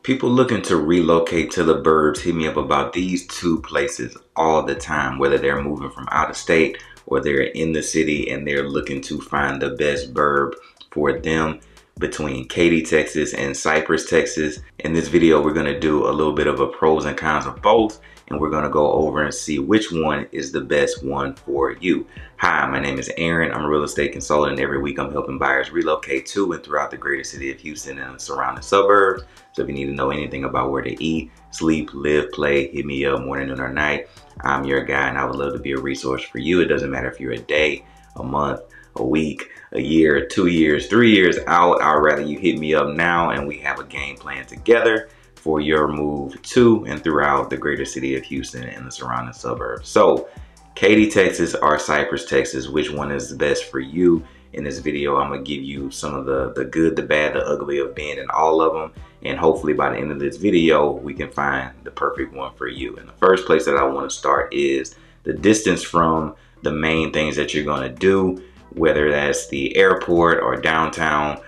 People looking to relocate to the burbs hit me up about these two places all the time, whether they're moving from out of state or they're in the city and they're looking to find the best burb for them between Katy, Texas and Cypress, Texas. In this video, we're going to do a little bit of a pros and cons of both, and we're going to go over and see which one is the best one for you. Hi, my name is Aaron. I'm a real estate consultant. Every week I'm helping buyers relocate to and throughout the greater city of Houston and the surrounding suburbs. So if you need to know anything about where to eat, sleep, live, play, hit me up morning, noon, or night. I'm your guy and I would love to be a resource for you. It doesn't matter if you're a day, a month, a week, a year, 2 years, 3 years out. I'd rather you hit me up now and we have a game plan together for your move to and throughout the greater city of Houston and the surrounding suburbs. So Katy, Texas or Cypress, Texas, which one is the best for you? In this video, I'm gonna give you some of the good, the bad, the ugly of being in all of them. And hopefully by the end of this video, we can find the perfect one for you. And the first place that I wanna start is the distance from the main things that you're gonna do, whether that's the airport or downtown.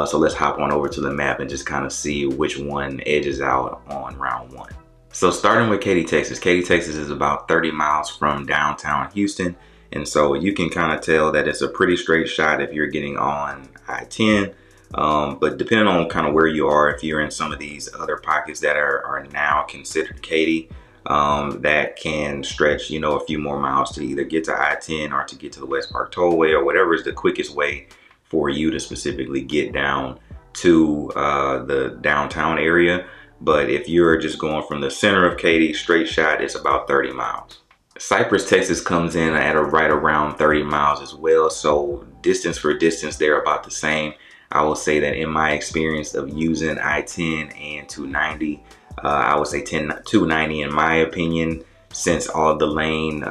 So let's hop on over to the map and just kind of see which one edges out on round one. So starting with Katy, Texas. Katy, Texas is about 30 miles from downtown Houston. And so you can kind of tell that it's a pretty straight shot if you're getting on I-10. But depending on kind of where you are, if you're in some of these other pockets that are now considered Katy, that can stretch, you know, a few more miles to either get to I-10 or to get to the West Park Tollway or whatever is the quickest way for you to specifically get down to the downtown area. But if you're just going from the center of Katy, straight shot, it's about 30 miles. Cypress, Texas comes in at right around 30 miles as well. So distance for distance, they're about the same. I will say that in my experience of using I-10 and 290, I would say 290 in my opinion, since all of the lane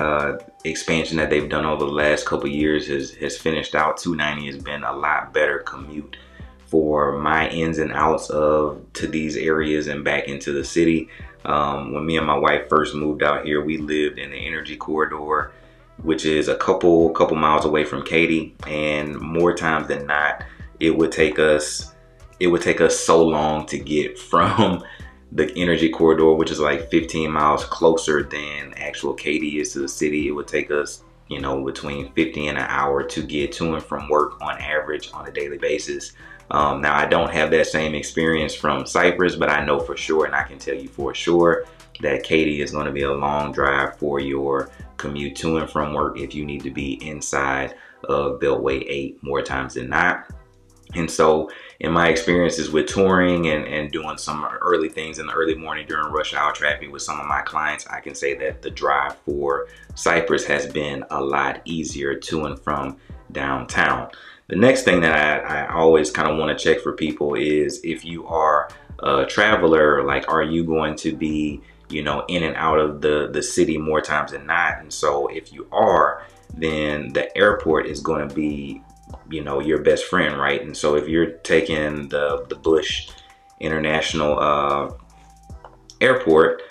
expansion that they've done over the last couple years has finished out, 290 has been a lot better commute for my ins and outs to these areas and back into the city. When me and my wife first moved out here, we lived in the energy corridor, which is a couple miles away from Katy, and more times than not, it would take us so long to get from the energy corridor, which is like 15 miles closer than actual Katy is to the city. It would take us, you know, between 50 and an hour to get to and from work on average on a daily basis. Now I don't have that same experience from Cypress, but I know for sure, and I can tell you for sure, that Katy is going to be a long drive for your commute to and from work if you need to be inside of Beltway 8 more times than not. And so in my experiences with touring and doing some early things in the early morning during rush hour traffic with some of my clients, I can say that the drive for Cypress has been a lot easier to and from downtown. The next thing that I always kind of want to check for people is if you are a traveler, like, are you going to be, you know, in and out of the city more times than not? And so if you are, then the airport is going to be, you know, your best friend, right? And so if you're taking the Bush International Airport,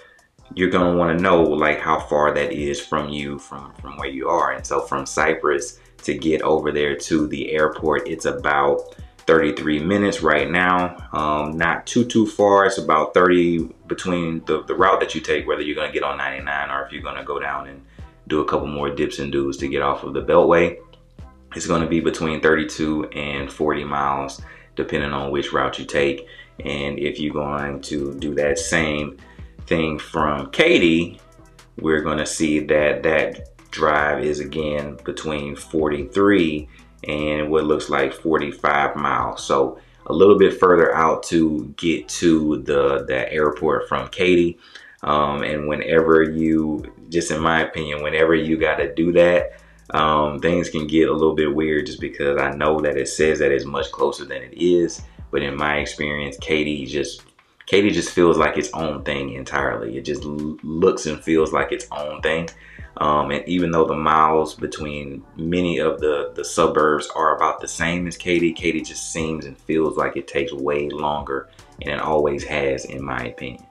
you're going to want to know like how far that is from you, from where you are. And so from Cypress to get over there to the airport, it's about 33 minutes right now. Not too far. It's about 30 between the route that you take, whether you're going to get on 99 or if you're going to go down and do a couple more dips and doos to get off of the Beltway. It's going to be between 32 and 40 miles, depending on which route you take. And if you're going to do that same thing from Katy, we're going to see that that drive is again between 43 and what looks like 45 miles. So a little bit further out to get to the airport from Katy. And whenever you, just in my opinion, whenever you got to do that, things can get a little bit weird just because I know that it says that it's much closer than it is. But in my experience, Katy just feels like its own thing entirely. It just looks and feels like its own thing. And even though the miles between many of the suburbs are about the same as Katy, Katy just seems and feels like it takes way longer, and it always has, in my opinion.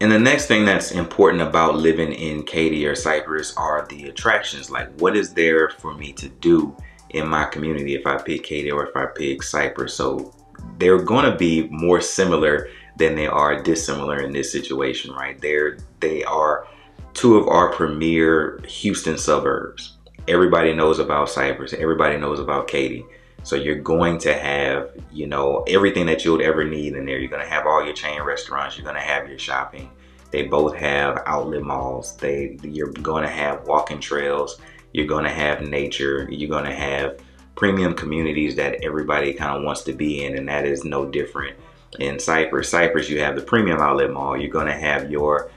And the next thing that's important about living in Katy or Cypress are the attractions. Like, what is there for me to do in my community if I pick Katy or if I pick Cypress? So they're going to be more similar than they are dissimilar in this situation, right? They are two of our premier Houston suburbs. Everybody knows about Cypress. Everybody knows about Katy. So you're going to have, you know, everything that you would ever need in there. You're going to have all your chain restaurants. You're going to have your shopping. They both have outlet malls. You're going to have walking trails. You're going to have nature. You're going to have premium communities that everybody kind of wants to be in, and that is no different in Cypress. Cypress, you have the premium outlet mall. You're going to have your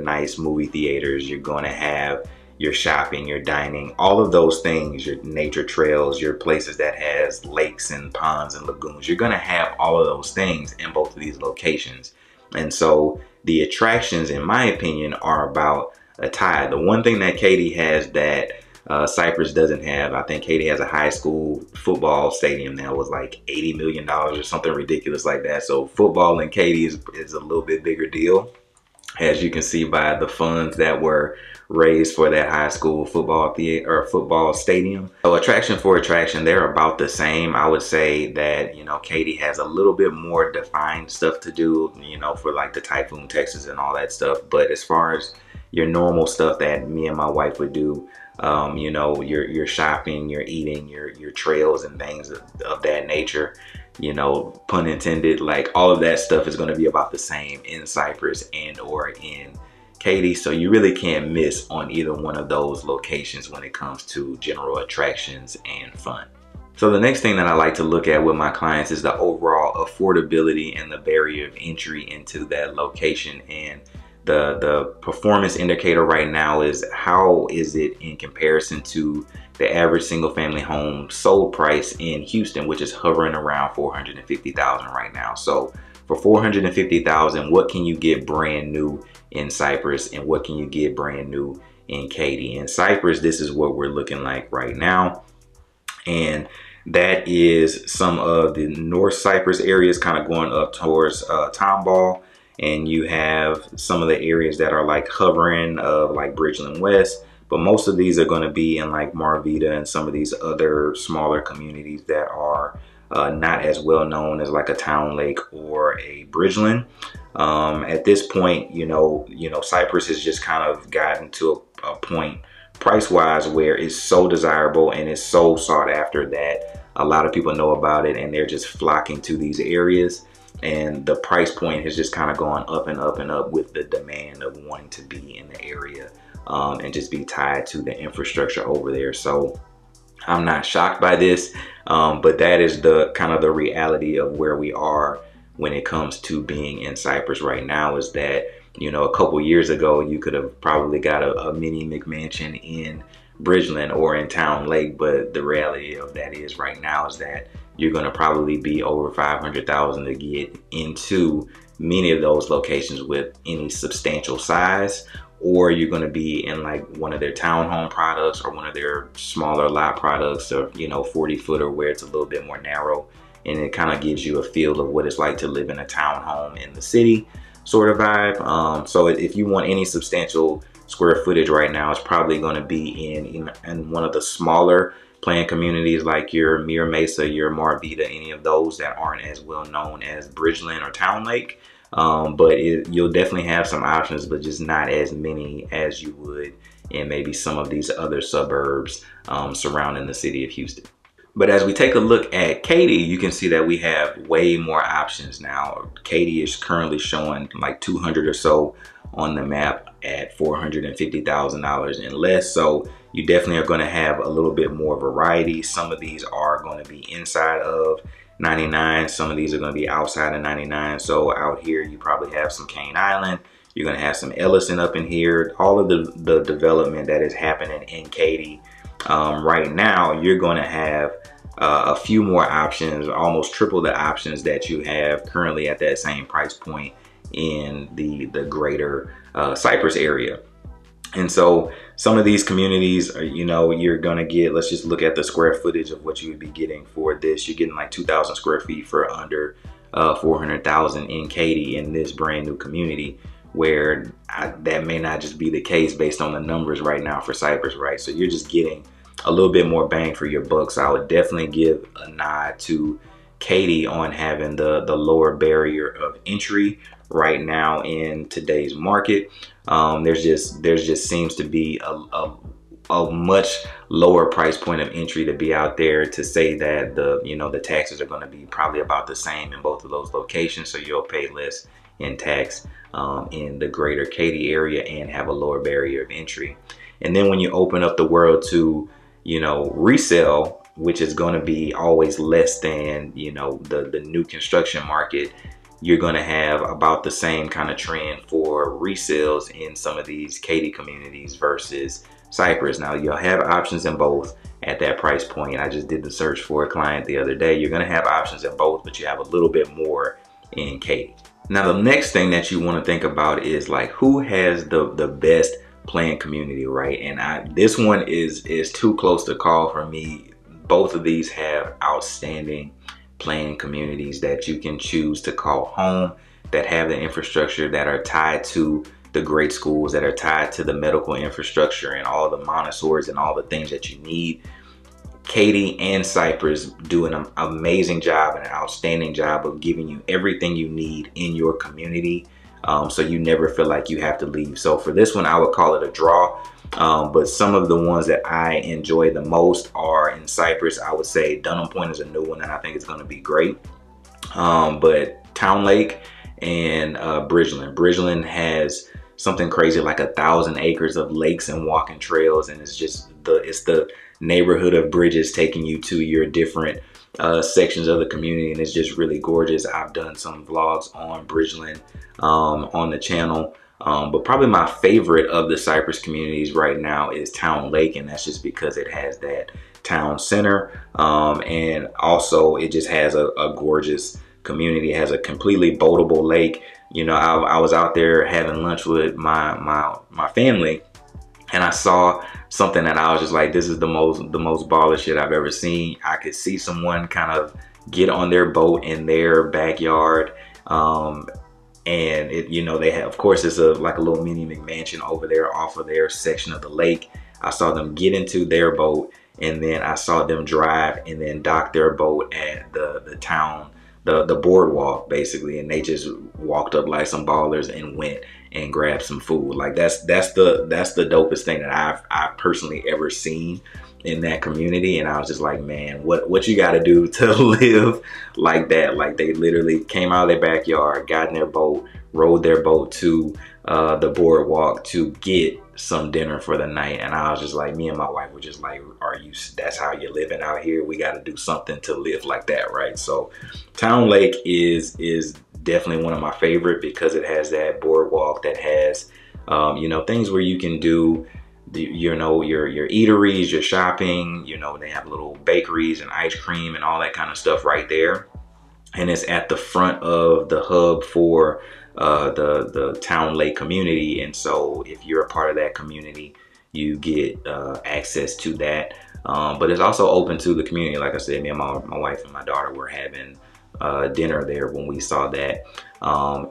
nice movie theaters. You're going to have your shopping, your dining, all of those things, your nature trails, your places that has lakes and ponds and lagoons. You're going to have all of those things in both of these locations. And so the attractions, in my opinion, are about a tie. The one thing that Katy has that Cypress doesn't have, I think Katy has a high school football stadium that was like $80 million or something ridiculous like that. So football in Katy is a little bit bigger deal, as you can see by the funds that were raised for that high school football theater or football stadium. So attraction for attraction, they're about the same. I would say that, you know, Katy has a little bit more defined stuff to do, you know, for like the Typhoon, Texas and all that stuff. But as far as your normal stuff that me and my wife would do, you know, your shopping, your eating, your trails and things of that nature, you know, pun intended, like all of that stuff is going to be about the same in Cypress and or in Katy. So you really can't miss on either one of those locations when it comes to general attractions and fun. So the next thing that I like to look at with my clients is the overall affordability and the barrier of entry into that location. And the performance indicator right now is how is it in comparison to the average single family home sold price in Houston, which is hovering around $450,000 right now. So for $450,000, what can you get brand new in Cypress and what can you get brand new in Katy? In Cypress, this is what we're looking like right now. And that is some of the North Cypress areas kind of going up towards Tomball. And you have some of the areas that are like hovering of like Bridgeland West. But most of these are going to be in like Marvita and some of these other smaller communities that are not as well known as like a Towne Lake or a Bridgeland. At this point, you know, Cypress has just kind of gotten to a point price-wise where it's so desirable and it's so sought after that a lot of people know about it and they're just flocking to these areas. And the price point has just kind of gone up and up and up with the demand of wanting to be in the area and just be tied to the infrastructure over there. So I'm not shocked by this, but that is the kind of the reality of where we are when it comes to being in Cypress right now, is that, you know, a couple years ago, you could have probably got a mini McMansion in Bridgeland or in Towne Lake. But the reality of that is right now is that you're going to probably be over $500,000 to get into many of those locations with any substantial size, or you're going to be in like one of their townhome products or one of their smaller lot products, or, you know, 40-footer where it's a little bit more narrow. And it kind of gives you a feel of what it's like to live in a townhome in the city sort of vibe. So if you want any substantial square footage right now, it's probably going to be in one of the smaller planned communities like your Mira Mesa, your Marvita, any of those that aren't as well known as Bridgeland or Towne Lake. But you'll definitely have some options, but just not as many as you would in maybe some of these other suburbs surrounding the city of Houston. But as we take a look at Katy, you can see that we have way more options now. Katy is currently showing like 200 or so on the map at $450,000 and less. So you definitely are going to have a little bit more variety. Some of these are going to be inside of 99. Some of these are going to be outside of 99. So out here, you probably have some Cane Island. You're going to have some Ellison up in here. All of the development that is happening in Katy right now, you're going to have a few more options, almost triple the options that you have currently at that same price point in the greater Cypress area. And so some of these communities are, you know, you're gonna get, let's just look at the square footage of what you would be getting for this. You're getting like 2,000 square feet for under 400,000 in Katy in this brand new community, where that may not just be the case based on the numbers right now for Cypress, right? So you're just getting a little bit more bang for your buck. So I would definitely give a nod to Katy on having the lower barrier of entry right now in today's market. There's just seems to be a much lower price point of entry to be out there, to say that the taxes are going to be probably about the same in both of those locations, so you'll pay less in tax in the greater Katy area and have a lower barrier of entry. And then when you open up the world to resale, which is going to be always less than the new construction market, you're going to have about the same kind of trend for resales in some of these Katy communities versus Cypress. Now you'll have options in both at that price point. I just did the search for a client the other day. You're going to have options in both, but you have a little bit more in Katy. Now the next thing that you want to think about is like, who has the best planned community, right? And this one is too close to call for me. Both of these have outstanding planned communities that you can choose to call home, that have the infrastructure, that are tied to the great schools, that are tied to the medical infrastructure and all the Montessori's and all the things that you need. Katy and Cypress do an amazing job and an outstanding job of giving you everything you need in your community, so you never feel like you have to leave. So for this one, I would call it a draw. But some of the ones that I enjoy the most are in Cypress. I would say Dunham Point is a new one and I think it's going to be great. But Towne Lake and Bridgeland has something crazy like 1,000 acres of lakes and walking trails, and it's the neighborhood of bridges taking you to your different sections of the community, and it's just really gorgeous. I've done some vlogs on Bridgeland on the channel. But probably my favorite of the Cypress communities right now is Towne Lake, and that's just because it has that town center, and also it just has a gorgeous community. It has a completely boatable lake. I was out there having lunch with my family, and I saw something that I was just like, this is the most baller shit I've ever seen. I could see someone kind of get on their boat in their backyard. And they have, of course, it's like a little mini McMansion over there off of their section of the lake. I saw them get into their boat, and then I saw them drive and then dock their boat at the town, the boardwalk basically, and they just walked up like some ballers and went and grabbed some food. Like that's the dopest thing that I've personally ever seen in that community. And I was just like, man, what you got to do to live like that? Like they literally came out of their backyard, got in their boat, rode their boat to the boardwalk to get some dinner for the night. And I was just like, me and my wife were just like, that's how you're living out here? We got to do something to live like that, right? So Towne Lake is definitely one of my favorite because it has that boardwalk that has things where you can do your eateries, your shopping. They have little bakeries and ice cream and all that kind of stuff right there, and it's at the front of the hub for the Towne Lake community. And so if you're a part of that community, you get access to that, but it's also open to the community. Like I said, me and my wife and my daughter were having dinner there when we saw that,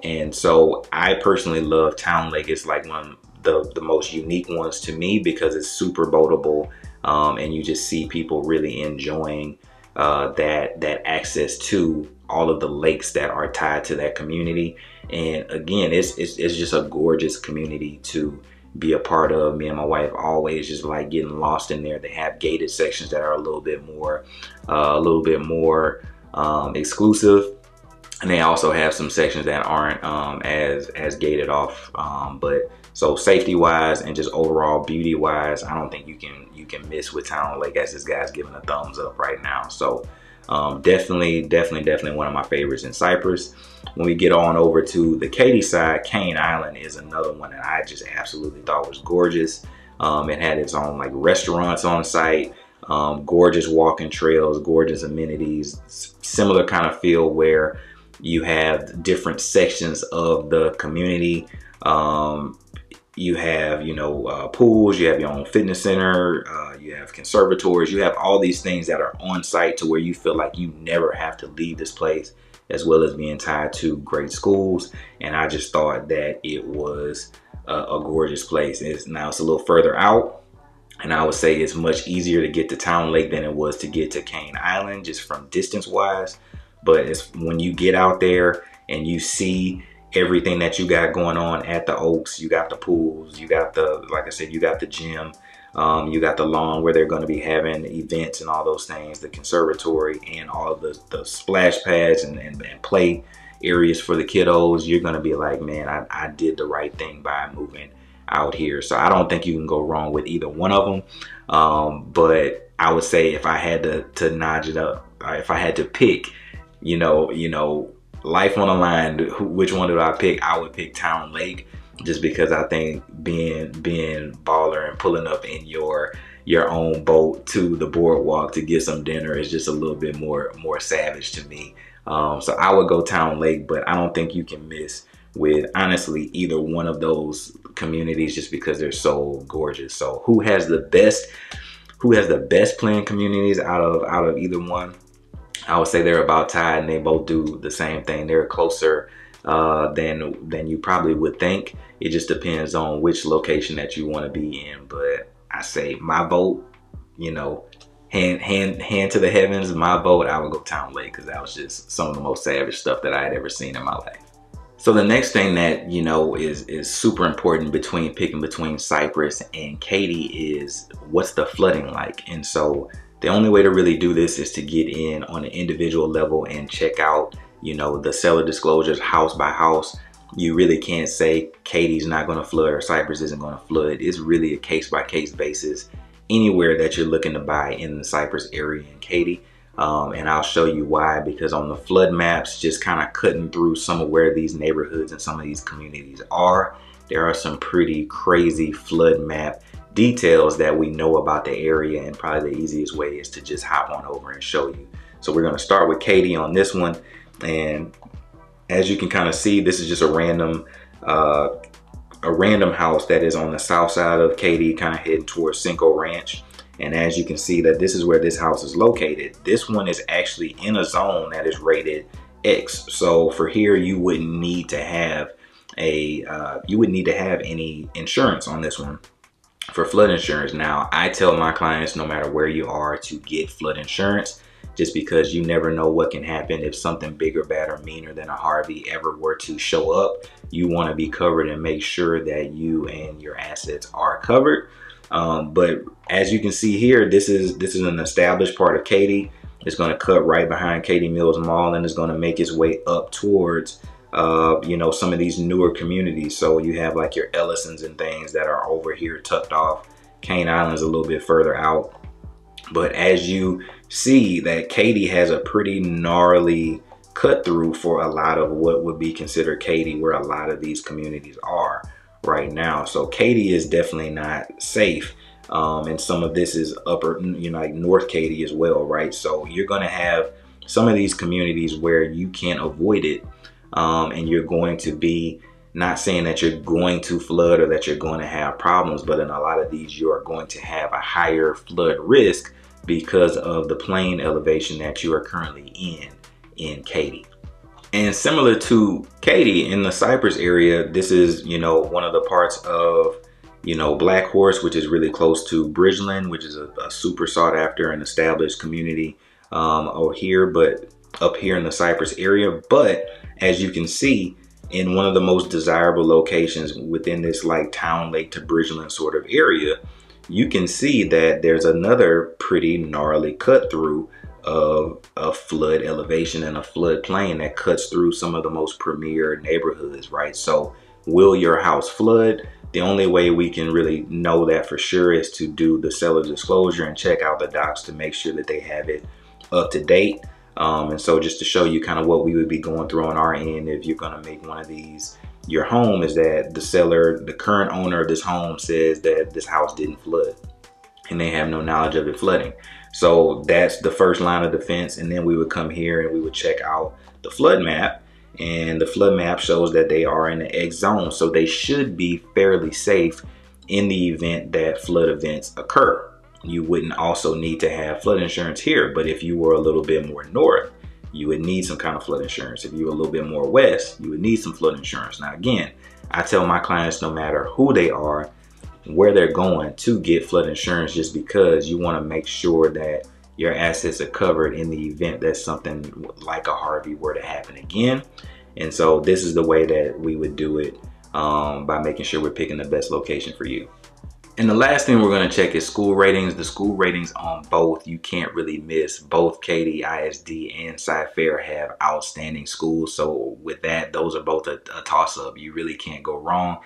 and so I personally love Towne Lake. It's like one of the most unique ones to me because it's super boatable, and you just see people really enjoying that access to all of the lakes that are tied to that community. And again, it's just a gorgeous community to be a part of. Me and my wife always just like getting lost in there. They have gated sections that are a little bit more exclusive, and they also have some sections that aren't as gated off, but so safety wise and just overall beauty wise, I don't think you can miss with Towne Lake, as this guy's giving a thumbs up right now. So definitely one of my favorites in Cypress. When we get on over to the Katy side, Cane Island is another one that I just absolutely thought was gorgeous. It had its own like restaurants on site, gorgeous walking trails, gorgeous amenities, similar kind of feel where you have different sections of the community. You have, pools, you have your own fitness center, you have conservatories, you have all these things that are on site to where you feel like you never have to leave this place, as well as being tied to great schools. And I just thought that it was a gorgeous place. Now it's a little further out, and I would say it's much easier to get to Towne Lake than it was to get to Cane Island, just from distance wise. But it's when you get out there and you see everything that you got going on at the Oaks, you got the pools, you got the, like I said, you got the gym, you got the lawn where they're going to be having events and all those things, the conservatory and all of the splash pads and play areas for the kiddos. You're going to be like, man, I did the right thing by moving out here. So I don't think you can go wrong with either one of them. But I would say if I had to notch it up, if I had to pick, you know, life on the line, which one did I pick? I would pick Towne Lake, just because I think being baller and pulling up in your own boat to the boardwalk to get some dinner is just a little bit more savage to me. So I would go Towne Lake, but I don't think you can miss with honestly either one of those communities, just because they're so gorgeous. So who has the best planned communities out of either one? I would say they're about tied, and they both do the same thing. They're closer than you probably would think. It just depends on which location that you want to be in. But I say my vote, you know, hand to the heavens, my vote, I would go Towne Lake, because that was just some of the most savage stuff that I had ever seen in my life. So the next thing that, you know, is super important picking between Cypress and Katy is, what's the flooding like? And so the only way to really do this is to get in on an individual level and check out, you know, the seller disclosures house by house. You really can't say Katy's not going to flood or Cypress isn't going to flood. It's really a case-by-case basis anywhere that you're looking to buy in the Cypress area in Katy. And I'll show you why, because on the flood maps, just kind of cutting through some of where these neighborhoods and some of these communities are, there are some pretty crazy flood map details that we know about the area, and probably the easiest way is to just hop on over and show you. So we're going to start with Katy on this one, and as you can kind of see, this is just a random house that is on the south side of Katy, kind of heading towards Cinco Ranch. And as you can see, that this is where this house is located. This one is actually in a zone that is rated X. So for here, you wouldn't need to have any insurance on this one for flood insurance. Now, I tell my clients, no matter where you are, to get flood insurance, just because you never know what can happen. If something bigger, bad, or meaner than a Harvey ever were to show up, you want to be covered and make sure that you and your assets are covered. But as you can see here, this is an established part of Katy. It's going to cut right behind Katy Mills Mall, and it's going to make its way up towards you know, some of these newer communities. So you have like your Ellisons and things that are over here tucked off. Cane Island's a little bit further out. But as you see, that Katy has a pretty gnarly cut through for a lot of what would be considered Katy, where a lot of these communities are right now. So Katy is definitely not safe. And some of this is upper, you know, like North Katy as well, right? So you're going to have some of these communities where you can't avoid it. And you're going to be, not saying that you're going to flood or that you're going to have problems, but in a lot of these, you are going to have a higher flood risk because of the plane elevation that you are currently in Katy. And similar to Katy, in the Cypress area, this is, you know, one of the parts of, you know, Black Horse, which is really close to Bridgeland, which is a super sought after and established community over here, but up here in the Cypress area. But as you can see, in one of the most desirable locations within this like Towne Lake to Bridgeland sort of area, you can see that there's another pretty gnarly cut through of a flood elevation and a flood plain that cuts through some of the most premier neighborhoods, right? So will your house flood? The only way we can really know that for sure is to do the seller disclosure and check out the docs to make sure that they have it up to date. And so just to show you kind of what we would be going through on our end if you're going to make one of these your home, is that the seller, the current owner of this home, says that this house didn't flood and they have no knowledge of it flooding. So that's the first line of defense. And then we would come here and we would check out the flood map, and the flood map shows that they are in the X zone. So they should be fairly safe in the event that flood events occur. You wouldn't also need to have flood insurance here, but if you were a little bit more north, you would need some kind of flood insurance. If you were a little bit more west, you would need some flood insurance. Now, again, I tell my clients, no matter who they are, where they're going, to get flood insurance, just because you want to make sure that Your assets are covered in the event that something like a Harvey were to happen again. And so this is the way that we would do it, by making sure we're picking the best location for you. And the last thing we're going to check is school ratings. The school ratings on both, you can't really miss. Both Katy ISD and Cy-Fair have outstanding schools. So with that, those are both a toss-up. You really can't go wrong.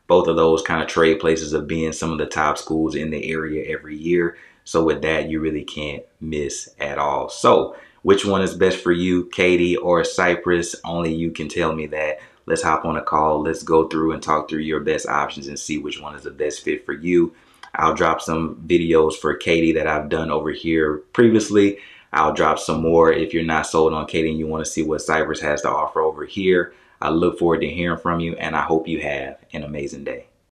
Both of those kind of trade places of being some of the top schools in the area every year. So with that, you really can't miss at all. So which one is best for you, Katy or Cypress? Only you can tell me that. Let's hop on a call. Let's go through and talk through your best options and see which one is the best fit for you. I'll drop some videos for Katy that I've done over here previously. I'll drop some more if you're not sold on Katy and you want to see what Cypress has to offer over here. I look forward to hearing from you, and I hope you have an amazing day.